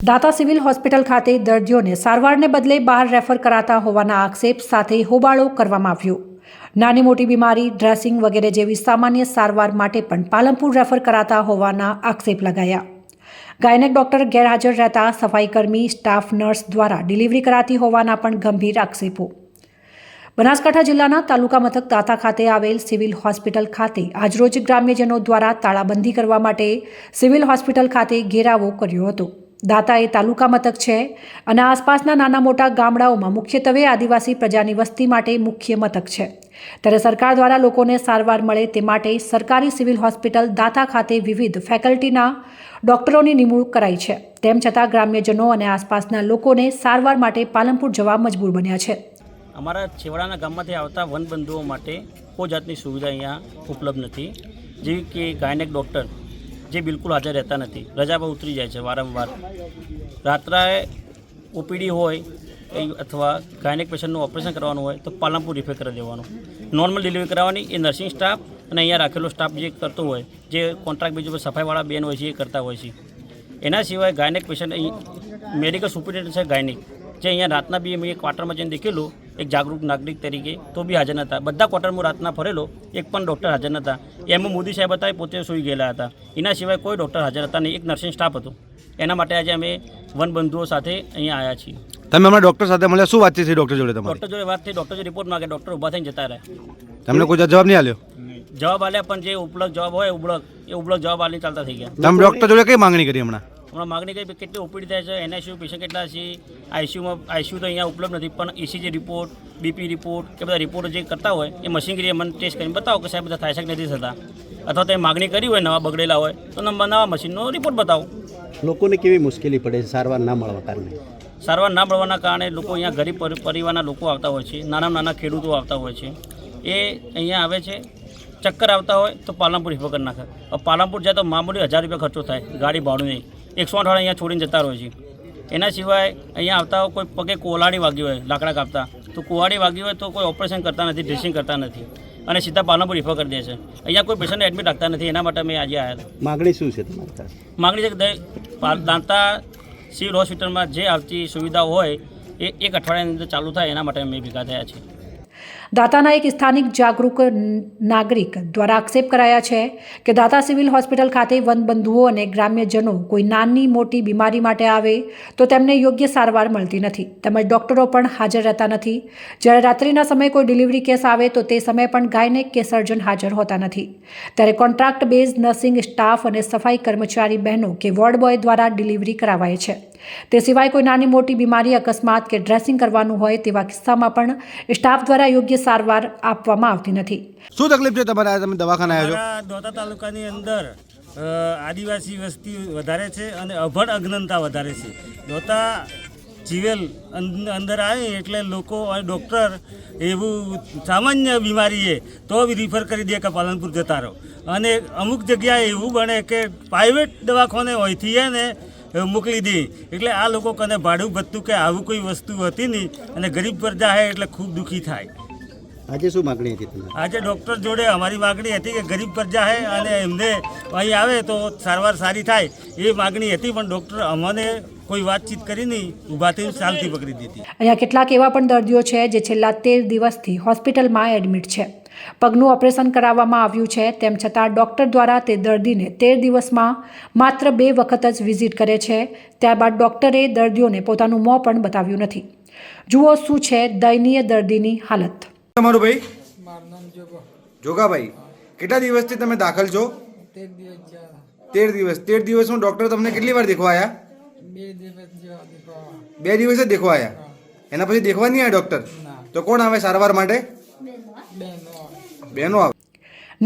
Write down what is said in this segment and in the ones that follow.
દાતા civil hospital ખાતે દર્દીઓને સારવારને બદલે બહાર રેફર કરાતા હોવાના આક્ષેપ સાથે હોબાળો કરવામાં આવ્યો। નાની મોટી બીમારી, ડ્રેસિંગ વગેરે જેવી સામાન્ય સારવાર માટે પણ પાલનપુર રેફર કરાતા હોવાના આક્ષેપ લગાયા। ગાયનેક ડોક્ટર ગેરહાજર રહેતા સફાઈકર્મી, સ્ટાફ નર્સ દ્વારા ડિલિવરી કરાતી હોવાના પણ ગંભીર આક્ષેપો। બનાસકાંઠા જિલ્લાના તાલુકા મથક દાતા ખાતે આવેલ સિવિલ હોસ્પિટલ ખાતે આજરોજ ગ્રામ્યજનો દ્વારા તાળાબંધી કરવા માટે સિવિલ હોસ્પિટલ ખાતે ઘેરાવો કર્યો હતો। દાતા એ તાલુકા મથક છે અને આસપાસના નાના મોટા ગામડાઓમાં મુખ્યત્વે આદિવાસી પ્રજાની વસ્તી માટે મુખ્ય મથક છે। ત્યારે સરકાર દ્વારા લોકોને સારવાર મળે તે માટે સરકારી સિવિલ હોસ્પિટલ દાતા ખાતે વિવિધ ફેકલ્ટીના ડોક્ટરોની નિમણૂક કરાઈ છે। તેમ છતાં ગ્રામ્યજનો અને આસપાસના લોકોને સારવાર માટે પાલનપુર જવા મજબૂર બન્યા છે। અમારા છેવાડાના ગામમાંથી આવતા વનબંધુઓ માટે કોઈ જાતની સુવિધા અહીંયા ઉપલબ્ધ નથી, જેવી કે ગાયનેક ડૉક્ટર જે બિલકુલ હાજર રહેતા નથી, રજા પર ઉતરી જાય છે વારંવાર। રાત્રે ઓપીડી હોય અથવા ગાયનેક પેશન્ટનું ઓપરેશન કરવાનું હોય તો પાલનપુર રિફર કરી દેવાનું, નોર્મલ ડિલિવરી કરાવવાની એ નર્સિંગ સ્ટાફ અને અહીંયા રાખેલો સ્ટાફ જે કરતો હોય, જે કોન્ટ્રાક્ટ બેઝ પર સફાઈવાળા બેન હોય છે એ કરતા હોય છે। એના સિવાય ગાયનેક પેશન્ટ અહીં મેડિકલ સુપરિન્ટેન્ડન્ટ છે ગાયનેક, જે અહીંયા રાતના બી મેં ક્વાર્ટરમાં જઈને દેખેલું એક જાગૃત નાગરિક તરીકે, તો બી હાજર નહોતા। બધા ક્વાર્ટરમાં રાતના ફરેલો, એક પણ ડૉક્ટર હાજર નહોતા। એમાં મોદી સાહેબ હતા, પોતે સૂઈ ગયેલા હતા। એના સિવાય કોઈ ડૉક્ટર હાજર હતા નહીં, એક નર્સિંગ સ્ટાફ હતો। એના માટે આજે અમે વનબંધુઓ સાથે અહીંયા આવ્યા છીએ। તમે હમણાં ડૉક્ટર સાથે મળ્યા, શું વાતચીત થઈ ડૉક્ટર જોડે તમારી? ડૉક્ટર જોડે વાત થઈ, ડૉક્ટર જો રિપોર્ટ માગે, ડૉક્ટર ઊભા થઈને જતા રહ્યા। તમને કોઈ જવાબ નહીં આપ્યો? જવાબ આલ્યા પણ જે ઉપલબ્ધ જવાબ હોય ઉપલબ્ધ જવાબ આલીને ચાલતા થઈ ગયા। તમે ડૉક્ટર જોડે કઈ માંગણી કરી હમણાં? હમણાં માગણી કરી કેટલી ઓપીડી થાય છે, એનઆઈસીયુ પેશન્ટ કેટલા છે, આઈસીયુ તો અહીંયા ઉપલબ્ધ નથી, પણ ECG રિપોર્ટ, બીપી રિપોર્ટ કે બધા રિપોર્ટ જે કરતા હોય એ મશીનરી મને ટેસ્ટ કરીને બતાવો કે સાહેબ બધા થાય છે કે નથી થતા, અથવા તો એ માગણી કરી હોય નવા બગડેલા હોય તો નવા મશીનનો રિપોર્ટ બતાવો। લોકોને કેવી મુશ્કેલી પડે છે સારવાર ના મળવા કારણે? સારવાર ના મળવાના કારણે લોકો અહીંયા ગરીબ પરિવારના લોકો આવતા હોય છે, નાના ખેડૂતો આવતા હોય છે, એ અહીંયા આવે છે, ચક્કર આવતા હોય તો પાલનપુર રિફર કરી નાખે। પાલનપુર જાય તો મામૂલી 1000 રૂપિયા ખર્ચો થાય, ગાડી ભાડું નહીં, 108 અહીંયા છોડીને જતા રહે છે। એના સિવાય અહીંયા આવતા હોય કોઈ પગે કોલાડી વાગી હોય લાકડા કાપતા, તો કુવાડી વાગી હોય તો કોઈ ઓપરેશન કરતા નથી, ડ્રેસિંગ કરતા નથી અને સીધા પાલનપુર રિફર કરી દે છે। અહીંયા કોઈ પેશન્ટને એડમિટ રાખતા નથી, એના માટે અમે આજે આવ્યા। માગણી શું છે તમારી પાસે? માગણી છે કે દાંતા સિવિલ હોસ્પિટલમાં જે આવતી સુવિધાઓ હોય એ એક અઠવાડિયાની અંદર ચાલુ થાય, એના માટે અમે ભેગા થયા છીએ। દાતાના એક સ્થાનિક જાગૃત નાગરિક દ્વારા આક્ષેપ કરાયા છે કે દાતા સિવિલ હોસ્પિટલ ખાતે વનબંધુઓ અને ગ્રામ્યજનો કોઈ નાની મોટી બીમારી માટે આવે તો તેમને યોગ્ય સારવાર મળતી નથી, તેમજ ડૉક્ટરો પણ હાજર રહેતા નથી। જ્યારે રાત્રિના સમયે કોઈ ડિલિવરી કેસ આવે તો તે સમયે પણ ગાયનેક કે સર્જન હાજર હોતા નથી। ત્યારે કોન્ટ્રાક્ટ બેઝ નર્સિંગ સ્ટાફ અને સફાઈ કર્મચારી બહેનો કે વોર્ડ બોય દ્વારા ડિલિવરી કરાવાય છે। તે સિવાય કોઈ નાની મોટી બીમારી, અકસ્માત કે ડ્રેસિંગ કરવાનું હોય તેવા કિસ્સામાં પણ સ્ટાફ દ્વારા યોગ્ય સારવાર આપવામાં આવતી નથી। શું તકલીફ છે તમારે? તમે દવાખાને આવ્યા છો? દોતા તાલુકાની અંદર આદિવાસી વસ્તી વધારે છે અને અભણ અજ્ઞાનતા વધારે છે। દોતા સિવિલ અંદર આવે એટલે લોકો અને ડૉક્ટર એવું સામાન્ય બીમારી છે તો રિફર કરી દે કે પાલનપુર જતા રહો, અને અમુક જગ્યાએ એવું બને કે પ્રાઇવેટ દવાખાને હોયથી ને મોકલી દે, એટલે આ લોકો કને ભાડું ભથ્થું કે આવું કોઈ વસ્તુ હતી નહીં અને ગરીબ પ્રજા છે એટલે ખૂબ દુઃખી થાય। આજે શું માગણી હતી તમારી? આજે ડૉક્ટર જોડે અમારી માગણી હતી કે ગરીબ પ્રજા છે અને એમને અહીં આવે તો સારવાર સારી થાય, એ માગણી હતી, પણ ડૉક્ટર અમને કોઈ વાતચીત કરી નહીં, ઊભા થઈને ચાલતી પકડી દીધી। અહીંયા કેટલાક એવા પણ દર્દીઓ છે જે છેલ્લા 13 દિવસથી હોસ્પિટલમાં એડમિટ છે। પગનું ઓપરેશન કરાવવામાં આવ્યું છે, તેમ છતાં ડૉક્ટર દ્વારા તે દર્દીને 13 દિવસમાં માત્ર 2 વખત જ વિઝિટ કરે છે। ત્યારબાદ ડૉક્ટરે દર્દીઓને પોતાનું મોં પણ બતાવ્યું નથી। જુઓ શું છે દયનીય દર્દીની હાલત। તમારું ભાઈ? જોગાભાઈ, કેટલા દિવસથી તમે દાખલ છો? 13 દિવસમાં ડૉક્ટર તમને કેટલી વાર દેખવા આવ્યા? 2 દિવસ જ દેખવા આવ્યા? એના પછી દેખવા નહીં આવ્યા ડૉક્ટર? તો કોણ આવે સારવાર માટે? બહેનો આવે।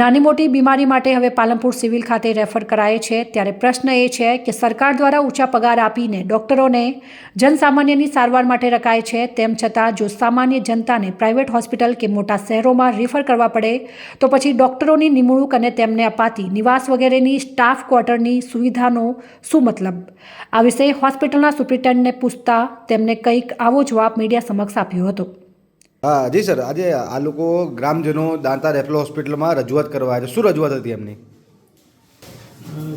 નાની મોટી બીમારી માટે હવે પાલનપુર સિવિલ ખાતે રેફર કરાય છે। ત્યારે પ્રશ્ન એ છે કે સરકાર દ્વારા ઊંચા પગાર આપીને ડૉક્ટરોને જનસામાન્યની સારવાર માટે રખાય છે, તેમ છતાં જો સામાન્ય જનતાને પ્રાઇવેટ હોસ્પિટલ કે મોટા શહેરોમાં રિફર કરવા પડે તો પછી ડૉક્ટરોની નિમણૂક અને તેમને અપાતી નિવાસ વગેરેની સ્ટાફ ક્વાર્ટરની સુવિધાનો શું મતલબ? આ વિશે હોસ્પિટલના સુપ્રિન્ટેન્ડન્ટને પૂછતા તેમને કંઈક આવો જવાબ મીડિયા સમક્ષ આપ્યો હતો। હા જી સર, આજે આ લોકો ગ્રામજનો દાંતા રેફરલ હોસ્પિટલમાં રજૂઆત કરવા આવ્યા છે, શું રજૂઆત હતી એમની?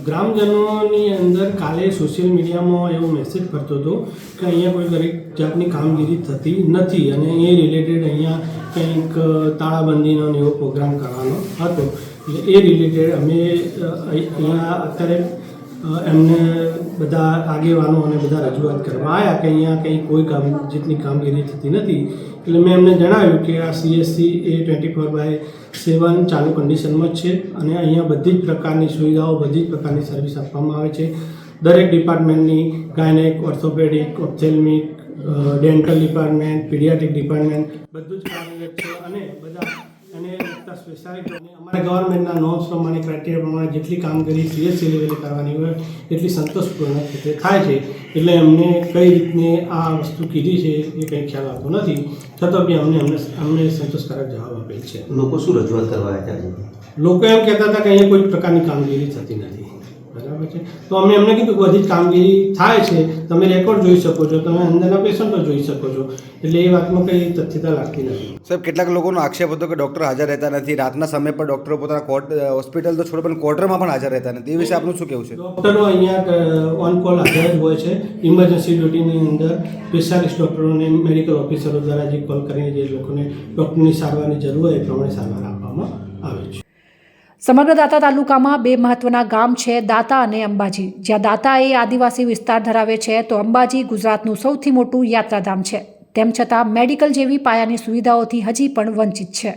ગ્રામજનોની અંદર કાલે સોશિયલ મીડિયામાં એવો મેસેજ ફરતો હતો કે અહીંયા કોઈ દરેક જાતની કામગીરી થતી નથી અને એ રિલેટેડ અહીંયા કંઈક તાળાબંધીનો ને એવો પ્રોગ્રામ કરવાનો હતો. એટલે એ રિલેટેડ અમે અહીંયા અત્યારે એમને બધા આગેવાનો અને બધા રજૂઆત કરવા આવ્યા કે અહીંયા કંઈ કોઈ જેટલી કામગીરી થતી નથી. એટલે મેં એમને જણાવ્યું કે આ CSC એ 24/7 ચાલુ કન્ડિશનમાં જ છે અને અહીંયા બધી જ પ્રકારની સુવિધાઓ, બધી જ પ્રકારની સર્વિસ આપવામાં આવે છે. દરેક ડિપાર્ટમેન્ટની gynaec, orthopaedic, ophthalmic, dental department, paediatric department બધું જ કાર્યરત છે અને બધા અને લગતા સ્પેશિયાલિટીઓને અમારા ગવર્મેન્ટના નોર્મ્સ પ્રમાણે, ક્રાઇટેરિયા પ્રમાણે જેટલી કામગીરી CSC લેવલે કરવાની હોય એટલી સંતોષપૂર્ણ રીતે થાય છે. એટલે અમને કઈ રીતની આ વસ્તુ કીધી છે એ કંઈ ખ્યાલ આવતો નથી, છતાં બી અમને સંતોષકારક જવાબ આપેલ છે. લોકો શું રજૂઆત કરવા આવ્યા છે? લોકો એમ કહેતા હતા કે અહીંયા કોઈ પ્રકારની કામગીરી થતી નથી. બરાબર છે, તો અમે એમને કીધું કે બધી જ કામગીરી થાય છે, તમે રેકોર્ડ જોઈ શકો છો, તમે અંદરના પેશન્ટો જોઈ શકો છો. એટલે એ વાતમાં કંઈ તથ્યતા લાગતી નથી. સાહેબ, કેટલાક લોકોનો આક્ષેપ હતો કે ડૉક્ટર હાજર રહેતા નથી. રાતના સમય પર ડૉક્ટરો પોતાના હોસ્પિટલ તો છોડો પણ ક્વાર્ટરમાં પણ હાજર રહેતા નથી. એ વિશે આપનું શું કહેવું છે? ડૉક્ટરો અહીંયા ઓન કોલ હાજર જ હોય છે. ઇમરજન્સી ડ્યુટીની અંદર સ્પેશિયાલિસ્ટ ડૉક્ટરોને મેડિકલ ઓફિસરો દ્વારા જે કોલ કરીને જે લોકોને ડૉક્ટરની સારવારની જરૂર હોય એ પ્રમાણે સારવાર આપવામાં આવે છે. સમગ્ર દાંતા તાલુકામાં બે મહત્વના ગામ છે, દાંતા અને અંબાજી. જ્યાં દાંતા એ આદિવાસી વિસ્તાર ધરાવે છે તો અંબાજી ગુજરાતનું સૌથી મોટું યાત્રાધામ છે. તેમ છતાં મેડિકલ જેવી પાયાની સુવિધાઓથી હજી પણ વંચિત છે.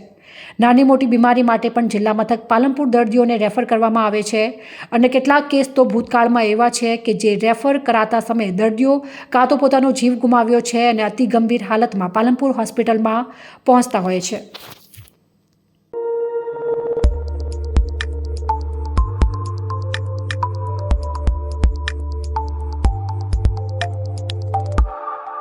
નાની મોટી બીમારી માટે પણ જિલ્લા મથક પાલનપુર દર્દીઓને રેફર કરવામાં આવે છે અને કેટલાક કેસ તો ભૂતકાળમાં એવા છે કે જે રેફર કરાતા સમયે દર્દીઓ કાં તો પોતાનો જીવ ગુમાવ્યો છે અને અતિ ગંભીર હાલતમાં પાલનપુર હોસ્પિટલમાં પહોંચતા હોય છે.